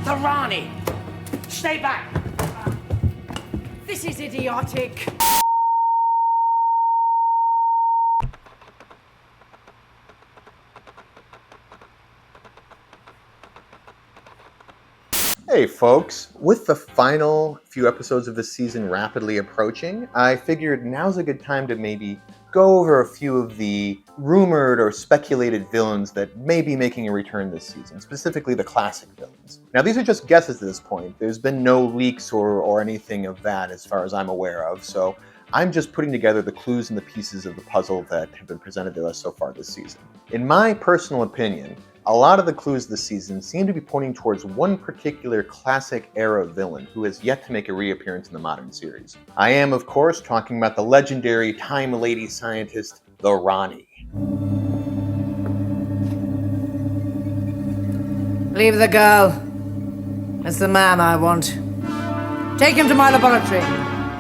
The Rani! Stay back! This is idiotic. Hey folks, with the final few episodes of the season rapidly approaching, I figured now's a good time to maybe go over a few of the rumored or speculated villains that may be making a return this season, specifically the classic villains. Now these are just guesses at this point. There's been no leaks or anything of that as far as I'm aware of, so I'm just putting together the clues and the pieces of the puzzle that have been presented to us so far this season. In my personal opinion, a lot of the clues this season seem to be pointing towards one particular classic era villain who has yet to make a reappearance in the modern series. I am, of course, talking about the legendary Time Lady scientist, the Rani. Leave the girl. It's the man I want. Take him to my laboratory.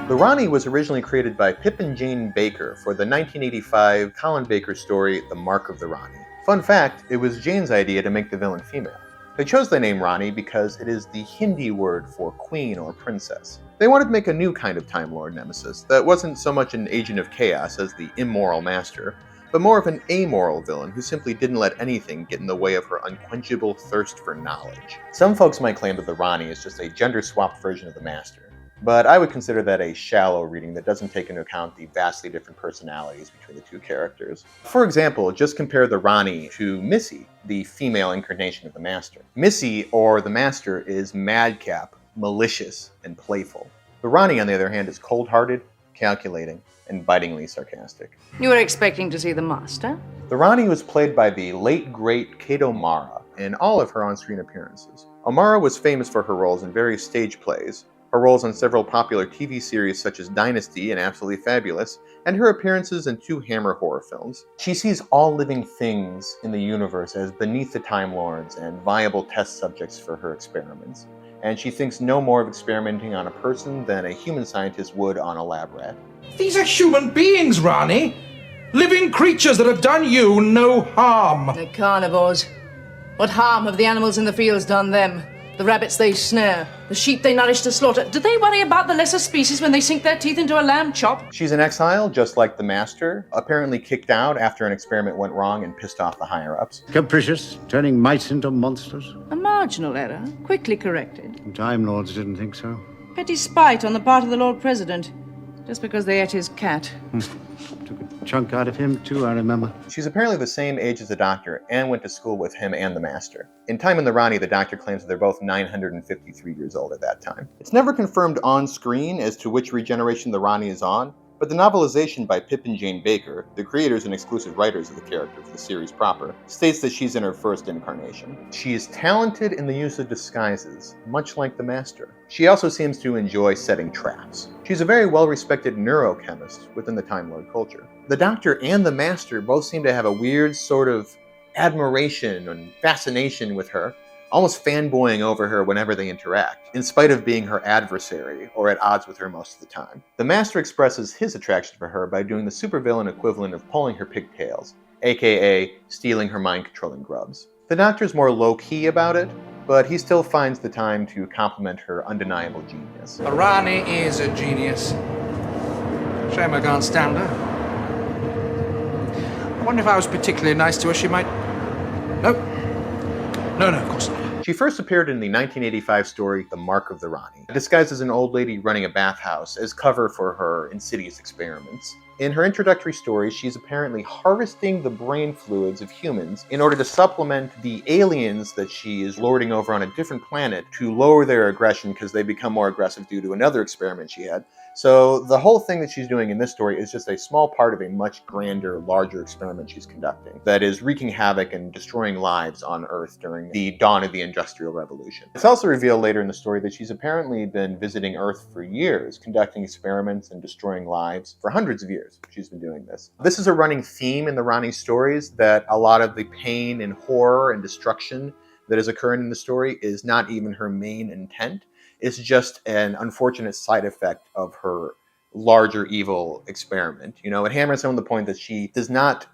The Rani was originally created by Pip and Jane Baker for the 1985 Colin Baker story, The Mark of Rani. Fun fact, it was Jane's idea to make the villain female. They chose the name Rani because it is the Hindi word for queen or princess. They wanted to make a new kind of Time Lord nemesis that wasn't so much an agent of chaos as the immoral master, but more of an amoral villain who simply didn't let anything get in the way of her unquenchable thirst for knowledge. Some folks might claim that the Rani is just a gender-swapped version of the master, but I would consider that a shallow reading that doesn't take into account the vastly different personalities between the two characters. For example, just compare the Rani to Missy, the female incarnation of the Master. Missy, or the Master, is madcap, malicious, and playful. The Rani, on the other hand, is cold-hearted, calculating, and bitingly sarcastic. You were expecting to see the master? The Rani was played by the late, great Kato Mara in all of her on-screen appearances. Amara was famous for her roles in various stage plays, her roles on several popular TV series such as Dynasty and Absolutely Fabulous, and her appearances in 2 Hammer horror films. She sees all living things in the universe as beneath the Time Lords and viable test subjects for her experiments, and she thinks no more of experimenting on a person than a human scientist would on a lab rat. These are human beings, Rani! Living creatures that have done you no harm! They're carnivores. What harm have the animals in the fields done them? The rabbits they snare, the sheep they nourish to slaughter. Do they worry about the lesser species when they sink their teeth into a lamb chop? She's an exile, just like the Master, apparently kicked out after an experiment went wrong and pissed off the higher-ups. Capricious, turning mice into monsters. A marginal error, quickly corrected. Time Lords didn't think so. Petty spite on the part of the Lord President, just because they ate his cat. Took a chunk out of him, too, I remember. She's apparently the same age as the Doctor and went to school with him and the Master. In Time in the Rani, the Doctor claims that they're both 953 years old at that time. It's never confirmed on screen as to which regeneration the Rani is on, but the novelization by Pip and Jane Baker, the creators and exclusive writers of the character for the series proper, states that she's in her first incarnation. She is talented in the use of disguises, much like the Master. She also seems to enjoy setting traps. She's a very well-respected neurochemist within the Time Lord culture. The Doctor and the Master both seem to have a weird sort of admiration and fascination with her, almost fanboying over her whenever they interact, in spite of being her adversary or at odds with her most of the time. The Master expresses his attraction for her by doing the supervillain equivalent of pulling her pigtails, aka stealing her mind-controlling grubs. The Doctor's more low-key about it, but he still finds the time to compliment her undeniable genius. Rani is a genius. Shame I can't stand her. I wonder if I was particularly nice to her, she might... No, of course not. She first appeared in the 1985 story, The Mark of Rani, disguised as an old lady running a bathhouse as cover for her insidious experiments. In her introductory story, she's apparently harvesting the brain fluids of humans in order to supplement the aliens that she is lording over on a different planet to lower their aggression because they become more aggressive due to another experiment she had. So the whole thing that she's doing in this story is just a small part of a much grander, larger experiment she's conducting that is wreaking havoc and destroying lives on Earth during the dawn of the Industrial Revolution. It's also revealed later in the story that she's apparently been visiting Earth for years, conducting experiments and destroying lives for hundreds of years. She's been doing this. This is a running theme in the Rani stories, that a lot of the pain and horror and destruction that is occurring in the story is not even her main intent. It's just an unfortunate side effect of her larger evil experiment. You know, it hammers home the point that she does not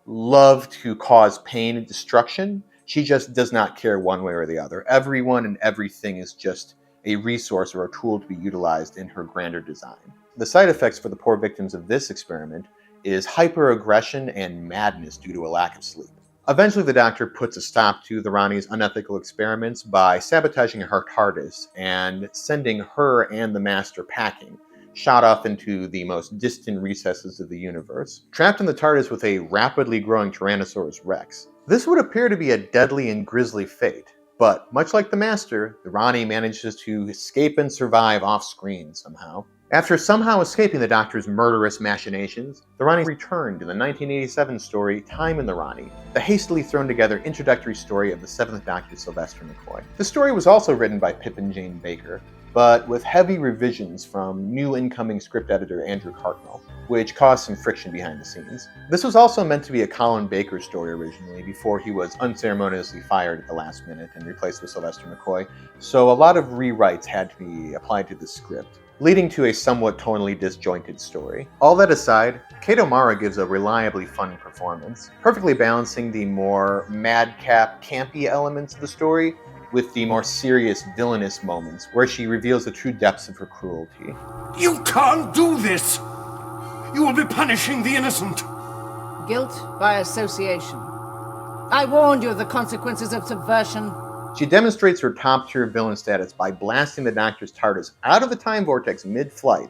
love to cause pain and destruction. She just does not care one way or the other. Everyone and everything is just a resource or a tool to be utilized in her grander design. The side effects for the poor victims of this experiment is hyperaggression and madness due to a lack of sleep. Eventually, the Doctor puts a stop to the Rani's unethical experiments by sabotaging her TARDIS and sending her and the Master packing, shot off into the most distant recesses of the universe, trapped in the TARDIS with a rapidly growing Tyrannosaurus Rex. This would appear to be a deadly and grisly fate, but much like the Master, the Rani manages to escape and survive off-screen somehow. After somehow escaping the Doctor's murderous machinations, the Rani returned in the 1987 story Time in the Rani, the hastily thrown together introductory story of the 7th Doctor Sylvester McCoy. The story was also written by Pip and Jane Baker, but with heavy revisions from new incoming script editor Andrew Cartmel, which caused some friction behind the scenes. This was also meant to be a Colin Baker story originally, before he was unceremoniously fired at the last minute and replaced with Sylvester McCoy, so a lot of rewrites had to be applied to the script, leading to a somewhat tonally disjointed story. All that aside, Kato Mara gives a reliably fun performance, perfectly balancing the more madcap, campy elements of the story with the more serious, villainous moments where she reveals the true depths of her cruelty. You can't do this! You will be punishing the innocent! Guilt by association. I warned you of the consequences of subversion. She demonstrates her top-tier villain status by blasting the Doctor's TARDIS out of the time vortex mid-flight,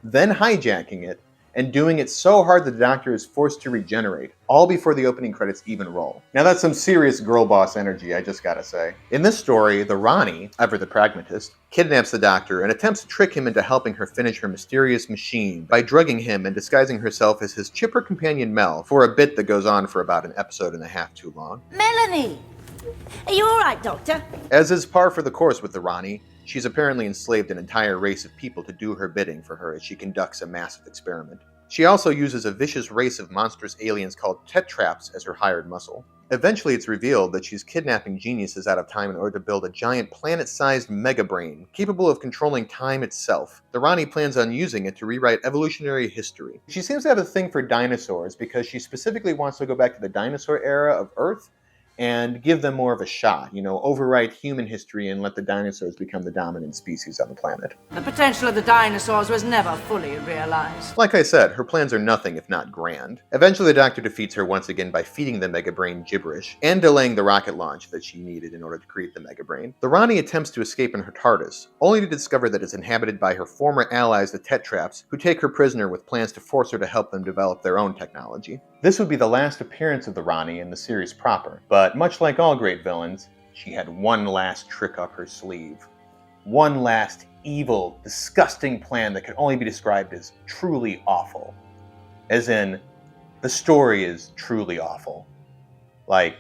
then hijacking it, and doing it so hard that the Doctor is forced to regenerate, all before the opening credits even roll. Now that's some serious girl boss energy, I just gotta say. In this story, the Rani, ever the pragmatist, kidnaps the Doctor and attempts to trick him into helping her finish her mysterious machine by drugging him and disguising herself as his chipper companion Mel for a bit that goes on for about an episode and a half too long. Melanie! Are you all right, Doctor? As is par for the course with the Rani, she's apparently enslaved an entire race of people to do her bidding for her as she conducts a massive experiment. She also uses a vicious race of monstrous aliens called Tetraps as her hired muscle. Eventually, it's revealed that she's kidnapping geniuses out of time in order to build a giant planet-sized megabrain capable of controlling time itself. The Rani plans on using it to rewrite evolutionary history. She seems to have a thing for dinosaurs because she specifically wants to go back to the dinosaur era of Earth and give them more of a shot, overwrite human history and let the dinosaurs become the dominant species on the planet. The potential of the dinosaurs was never fully realized. Like I said, her plans are nothing if not grand. Eventually, the Doctor defeats her once again by feeding the Megabrain gibberish and delaying the rocket launch that she needed in order to create the Megabrain. The Rani attempts to escape in her TARDIS, only to discover that it's inhabited by her former allies, the Tetraps, who take her prisoner with plans to force her to help them develop their own technology. This would be the last appearance of the Rani in the series proper, but much like all great villains, she had one last trick up her sleeve. One last evil, disgusting plan that could only be described as truly awful. As in, the story is truly awful. Like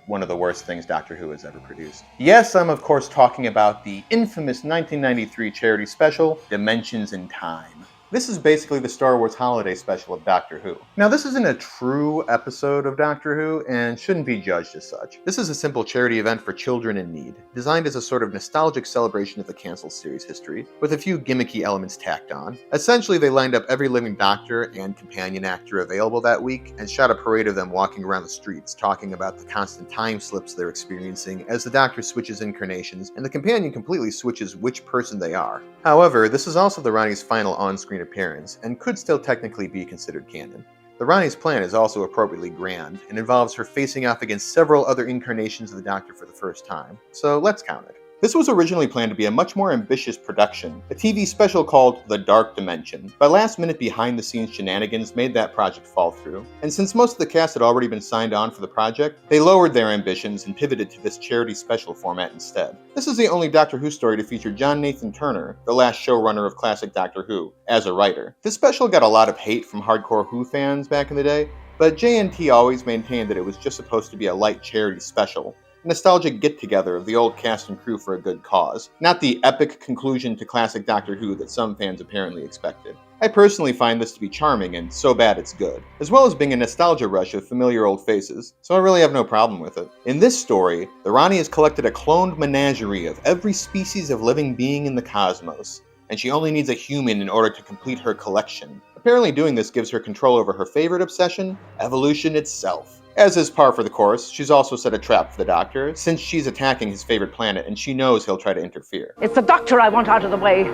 one of the worst things Doctor Who has ever produced. Yes, I'm of course talking about the infamous 1993 charity special, Dimensions in Time. This is basically the Star Wars holiday special of Doctor Who. Now, this isn't a true episode of Doctor Who, and shouldn't be judged as such. This is a simple charity event for children in need, designed as a sort of nostalgic celebration of the cancelled series history, with a few gimmicky elements tacked on. Essentially, they lined up every living Doctor and companion actor available that week, and shot a parade of them walking around the streets, talking about the constant time slips they're experiencing as the Doctor switches incarnations, and the companion completely switches which person they are. However, this is also the Rani's final on-screen appearance, and could still technically be considered canon. The Rani's plan is also appropriately grand, and involves her facing off against several other incarnations of the Doctor for the first time, so let's count it. This was originally planned to be a much more ambitious production, a TV special called The Dark Dimension, but last-minute behind-the-scenes shenanigans made that project fall through, and since most of the cast had already been signed on for the project, they lowered their ambitions and pivoted to this charity special format instead. This is the only Doctor Who story to feature John Nathan Turner, the last showrunner of classic Doctor Who, as a writer. This special got a lot of hate from hardcore Who fans back in the day, but JNT always maintained that it was just supposed to be a light charity special, a nostalgic get-together of the old cast and crew for a good cause, not the epic conclusion to classic Doctor Who that some fans apparently expected. I personally find this to be charming and so bad it's good, as well as being a nostalgia rush of familiar old faces, so I really have no problem with it. In this story, the Rani has collected a cloned menagerie of every species of living being in the cosmos, and she only needs a human in order to complete her collection. Apparently doing this gives her control over her favorite obsession, evolution itself. As is par for the course, she's also set a trap for the Doctor, since she's attacking his favorite planet and she knows he'll try to interfere. It's the Doctor I want out of the way.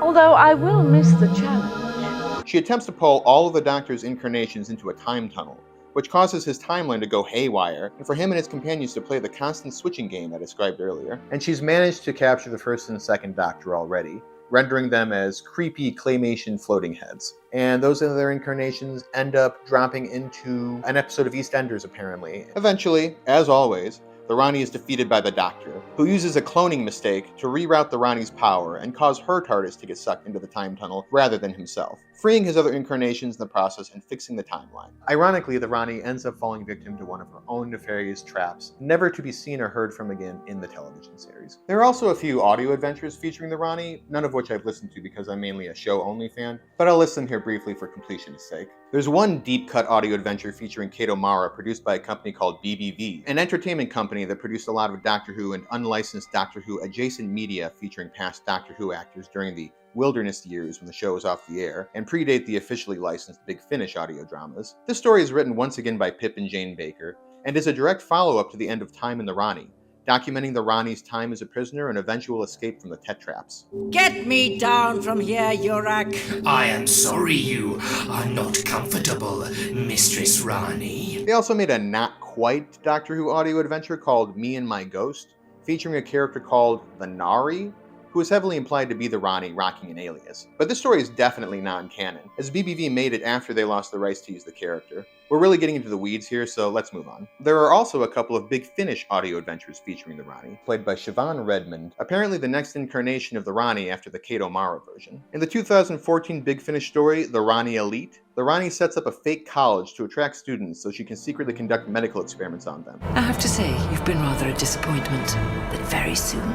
Although I will miss the challenge. She attempts to pull all of the Doctor's incarnations into a time tunnel, which causes his timeline to go haywire, and for him and his companions to play the constant switching game I described earlier. And she's managed to capture the first and second Doctor already, rendering them as creepy claymation floating heads. And those other incarnations end up dropping into an episode of EastEnders, apparently. Eventually, as always, the Rani is defeated by the Doctor, who uses a cloning mistake to reroute the Rani's power and cause her TARDIS to get sucked into the time tunnel rather than himself, freeing his other incarnations in the process and fixing the timeline. Ironically, the Rani ends up falling victim to one of her own nefarious traps, never to be seen or heard from again in the television series. There are also a few audio adventures featuring the Rani, none of which I've listened to because I'm mainly a show-only fan, but I'll list them here briefly for completion's sake. There's one deep-cut audio adventure featuring Kato Mara, produced by a company called BBV, an entertainment company that produced a lot of Doctor Who and unlicensed Doctor Who adjacent media featuring past Doctor Who actors during the wilderness years when the show was off the air, and predate the officially licensed Big Finish audio dramas. This story is written once again by Pip and Jane Baker, and is a direct follow-up to The End of Time in the Rani, documenting the Rani's time as a prisoner and eventual escape from the Tetraps. Get me down from here, Yurak. I am sorry you are not comfortable, Mistress Rani. They also made a not-quite Doctor Who audio adventure called Me and My Ghost, featuring a character called the Nari, who is heavily implied to be the Rani rocking an alias. But this story is definitely non-canon, as BBV made it after they lost the rights to use the character. We're really getting into the weeds here, so let's move on. There are also a couple of Big Finish audio adventures featuring the Rani, played by Siobhan Redmond, apparently the next incarnation of the Rani after the Kato Mara version. In the 2014 Big Finish story, The Rani Elite, the Rani sets up a fake college to attract students so she can secretly conduct medical experiments on them. I have to say, you've been rather a disappointment, but very soon,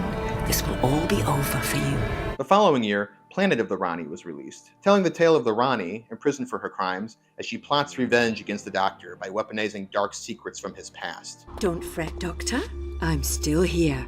this will all be over for you. The following year, Planet of the Rani was released, telling the tale of the Rani, imprisoned for her crimes, as she plots revenge against the Doctor by weaponizing dark secrets from his past. Don't fret, Doctor. I'm still here.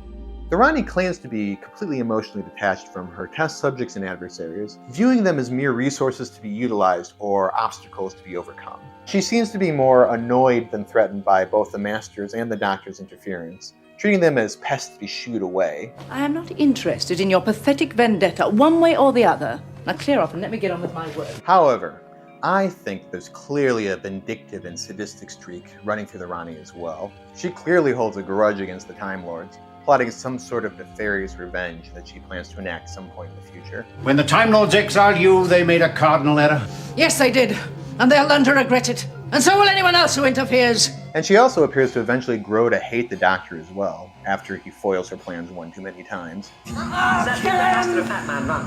The Rani claims to be completely emotionally detached from her test subjects and adversaries, viewing them as mere resources to be utilized or obstacles to be overcome. She seems to be more annoyed than threatened by both the Master's and the Doctor's interference, treating them as pests to be shooed away. I am not interested in your pathetic vendetta, one way or the other. Now clear off and let me get on with my work. However, I think there's clearly a vindictive and sadistic streak running through the Rani as well. She clearly holds a grudge against the Time Lords, plotting some sort of nefarious revenge that she plans to enact some point in the future. When the Time Lords exiled you, they made a cardinal error. Yes, they did, and they'll learn to regret it. And so will anyone else who interferes. And she also appears to eventually grow to hate the Doctor as well, after he foils her plans one too many times.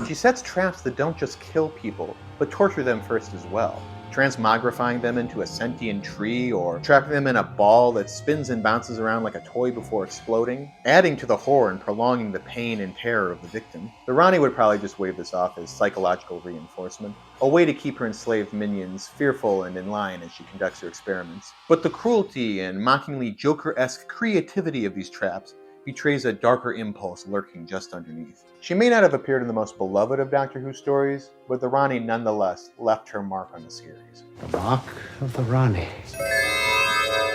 She sets traps that don't just kill people, but torture them first as well, transmogrifying them into a sentient tree or trapping them in a ball that spins and bounces around like a toy before exploding, adding to the horror and prolonging the pain and terror of the victim. The Rani would probably just wave this off as psychological reinforcement, a way to keep her enslaved minions fearful and in line as she conducts her experiments. But the cruelty and mockingly Joker-esque creativity of these traps betrays a darker impulse lurking just underneath. She may not have appeared in the most beloved of Doctor Who stories, but the Rani nonetheless left her mark on the series. The Mark of the Rani.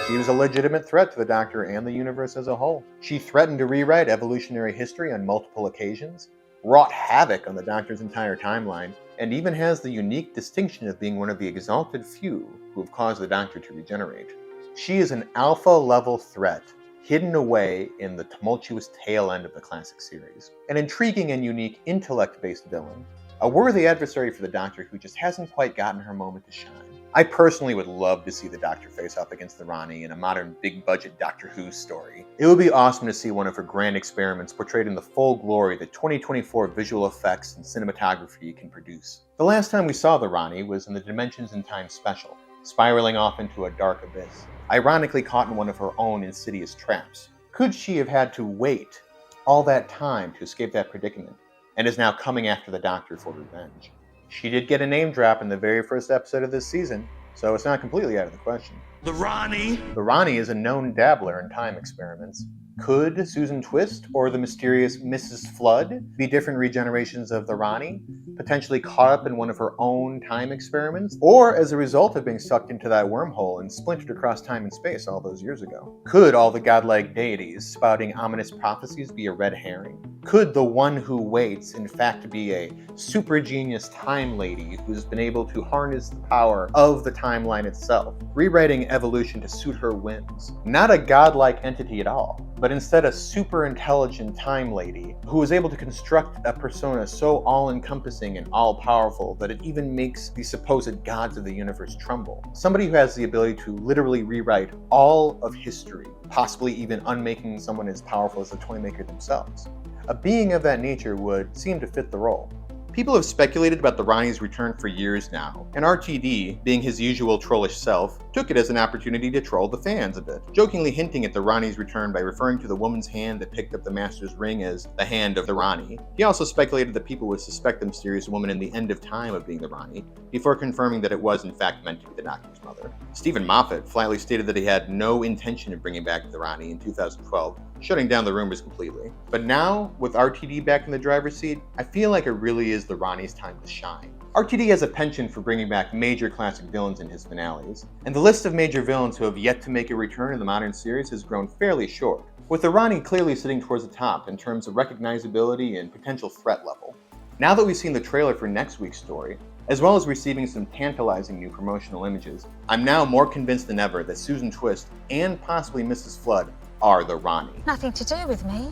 She was a legitimate threat to the Doctor and the universe as a whole. She threatened to rewrite evolutionary history on multiple occasions, wrought havoc on the Doctor's entire timeline, and even has the unique distinction of being one of the exalted few who have caused the Doctor to regenerate. She is an alpha-level threat, hidden away in the tumultuous tail end of the classic series. An intriguing and unique intellect-based villain, a worthy adversary for the Doctor who just hasn't quite gotten her moment to shine. I personally would love to see the Doctor face off against the Rani in a modern big-budget Doctor Who story. It would be awesome to see one of her grand experiments portrayed in the full glory that 2024 visual effects and cinematography can produce. The last time we saw the Rani was in the Dimensions in Time special, spiraling off into a dark abyss, ironically caught in one of her own insidious traps. Could she have had to wait all that time to escape that predicament, and is now coming after the Doctor for revenge? She did get a name drop in the very first episode of this season, so it's not completely out of the question. The Rani? The Rani is a known dabbler in time experiments, Could Susan Twist or the mysterious Mrs. Flood be different regenerations of the Rani, potentially caught up in one of her own time experiments, or as a result of being sucked into that wormhole and splintered across time and space all those years ago? Could all the godlike deities spouting ominous prophecies be a red herring? Could the one who waits in fact be a super genius time lady who's been able to harness the power of the timeline itself, rewriting evolution to suit her whims? Not a godlike entity at all, but instead a super intelligent time lady who is able to construct a persona so all-encompassing and all-powerful that it even makes the supposed gods of the universe tremble. Somebody who has the ability to literally rewrite all of history, possibly even unmaking someone as powerful as the Toymaker themselves. A being of that nature would seem to fit the role. People have speculated about the Rani's return for years now, and RTD, being his usual trollish self, took it as an opportunity to troll the fans a bit, jokingly hinting at the Rani's return by referring to the woman's hand that picked up the Master's ring as the hand of the Rani. He also speculated that people would suspect the mysterious woman in the End of Time of being the Rani, before confirming that it was in fact meant to be the Doctor's mother. Stephen Moffat flatly stated that he had no intention of bringing back the Rani in 2012, shutting down the rumors completely. But now, with RTD back in the driver's seat, I feel like it really is the Rani's time to shine. RTD has a penchant for bringing back major classic villains in his finales, and the list of major villains who have yet to make a return in the modern series has grown fairly short, with the Rani clearly sitting towards the top in terms of recognizability and potential threat level. Now that we've seen the trailer for next week's story, as well as receiving some tantalizing new promotional images, I'm now more convinced than ever that Susan Twist and possibly Mrs. Flood are the Rani. Nothing to do with me.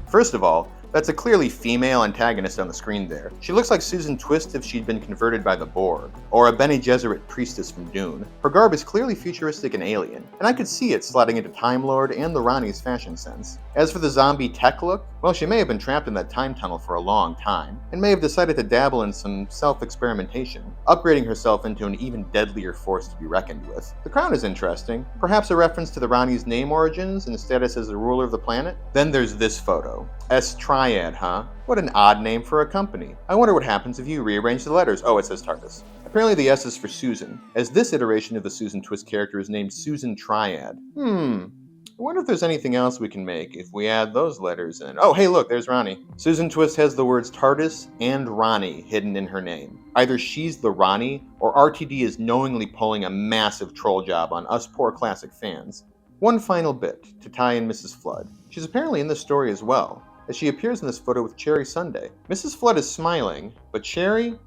First of all, that's a clearly female antagonist on the screen there. She looks like Susan Twist if she'd been converted by the Borg, or a Bene Gesserit priestess from Dune. Her garb is clearly futuristic and alien, and I could see it slotting into Time Lord and the Rani's fashion sense. As for the zombie tech look, well, she may have been trapped in that time tunnel for a long time, and may have decided to dabble in some self-experimentation, upgrading herself into an even deadlier force to be reckoned with. The crown is interesting, perhaps a reference to the Rani's name origins and status as the ruler of the planet. Then there's this photo. S-Triad, huh? What an odd name for a company. I wonder what happens if you rearrange the letters. Oh, it says TARDIS. Apparently the S is for Susan, as this iteration of the Susan Twist character is named Susan Triad. I wonder if there's anything else we can make if we add those letters in. Oh, hey, look, there's Rani. Susan Twist has the words TARDIS and Rani hidden in her name. Either she's the Rani, or RTD is knowingly pulling a massive troll job on us poor classic fans. One final bit to tie in Mrs. Flood. She's apparently in this story as well, as she appears in this photo with Cherry Sunday. Mrs. Flood is smiling, but Cherry?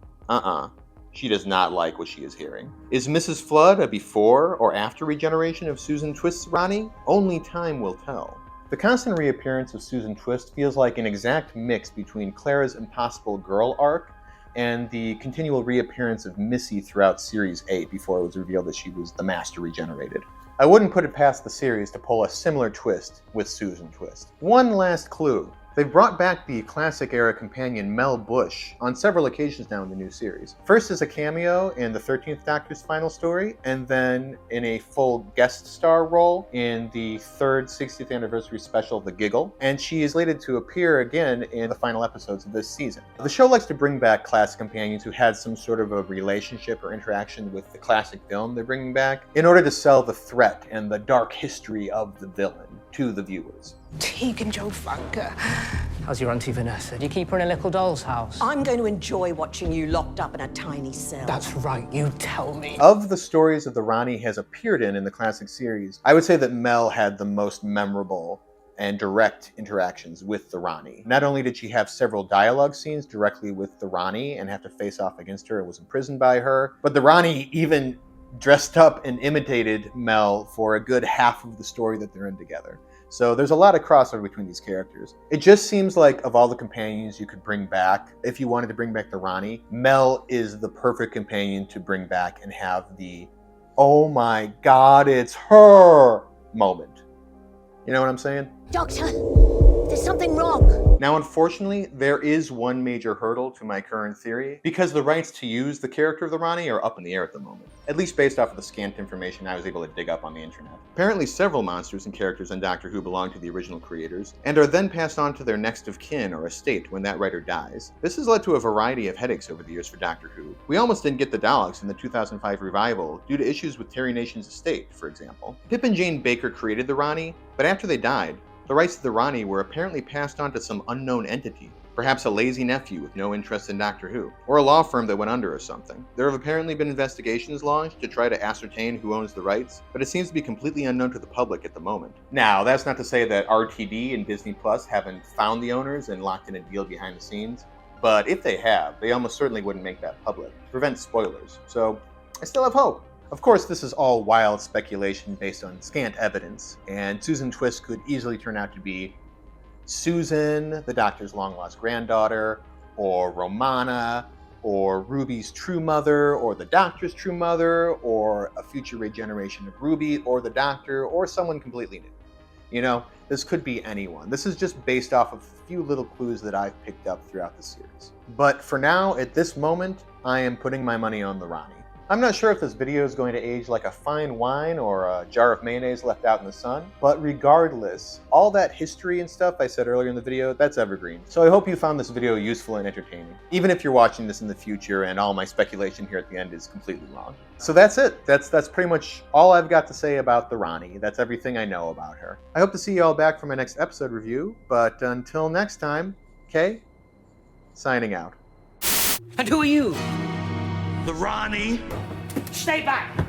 She does not like what she is hearing. Is Mrs. Flood a before or after regeneration of Susan Twist's Rani? Only time will tell. The constant reappearance of Susan Twist feels like an exact mix between Clara's Impossible Girl arc and the continual reappearance of Missy throughout Series 8 before it was revealed that she was the Master regenerated. I wouldn't put it past the series to pull a similar twist with Susan Twist. One last clue. They've brought back the classic-era companion Mel Bush on several occasions now in the new series. First as a cameo in the 13th Doctor's final story, and then in a full guest star role in the third 60th anniversary special, The Giggle, and she is slated to appear again in the final episodes of this season. The show likes to bring back classic companions who had some sort of a relationship or interaction with the classic film they're bringing back, in order to sell the threat and the dark history of the villain to the viewers. Tegan Joe Funker. How's your Auntie Vanessa? Do you keep her in a little doll's house? I'm going to enjoy watching you locked up in a tiny cell. That's right, you tell me. Of the stories that the Rani has appeared in the classic series, I would say that Mel had the most memorable and direct interactions with the Rani. Not only did she have several dialogue scenes directly with the Rani and have to face off against her and was imprisoned by her, but the Rani even dressed up and imitated Mel for a good half of the story that they're in together. So there's a lot of crossover between these characters. It just seems like of all the companions you could bring back, if you wanted to bring back the Rani, Mel is the perfect companion to bring back and have the, oh my god, it's her moment. You know what I'm saying? Doctor, there's something wrong. Now, unfortunately, there is one major hurdle to my current theory, because the rights to use the character of the Rani are up in the air at the moment, at least based off of the scant information I was able to dig up on the internet. Apparently, several monsters and characters on Doctor Who belong to the original creators, and are then passed on to their next of kin or estate when that writer dies. This has led to a variety of headaches over the years for Doctor Who. We almost didn't get the Daleks in the 2005 revival due to issues with Terry Nation's estate, for example. Pip and Jane Baker created the Rani, but after they died, The rights to the Rani were apparently passed on to some unknown entity, perhaps a lazy nephew with no interest in Doctor Who, or a law firm that went under or something. There have apparently been investigations launched to try to ascertain who owns the rights, but it seems to be completely unknown to the public at the moment. Now, that's not to say that RTD and Disney Plus haven't found the owners and locked in a deal behind the scenes, but if they have, they almost certainly wouldn't make that public to prevent spoilers, so I still have hope. Of course, this is all wild speculation based on scant evidence, and Susan Twist could easily turn out to be Susan, the Doctor's long-lost granddaughter, or Romana, or Ruby's true mother, or the Doctor's true mother, or a future regeneration of Ruby, or the Doctor, or someone completely new. You know, this could be anyone. This is just based off of a few little clues that I've picked up throughout the series. But for now, at this moment, I am putting my money on the Rani. I'm not sure if this video is going to age like a fine wine or a jar of mayonnaise left out in the sun, but regardless, all that history and stuff I said earlier in the video, that's evergreen. So I hope you found this video useful and entertaining, even if you're watching this in the future and all my speculation here at the end is completely wrong. So that's it. That's pretty much all I've got to say about the Rani. That's everything I know about her. I hope to see you all back for my next episode review, but until next time, Kay, signing out. And who are you? The Rani? Stay back!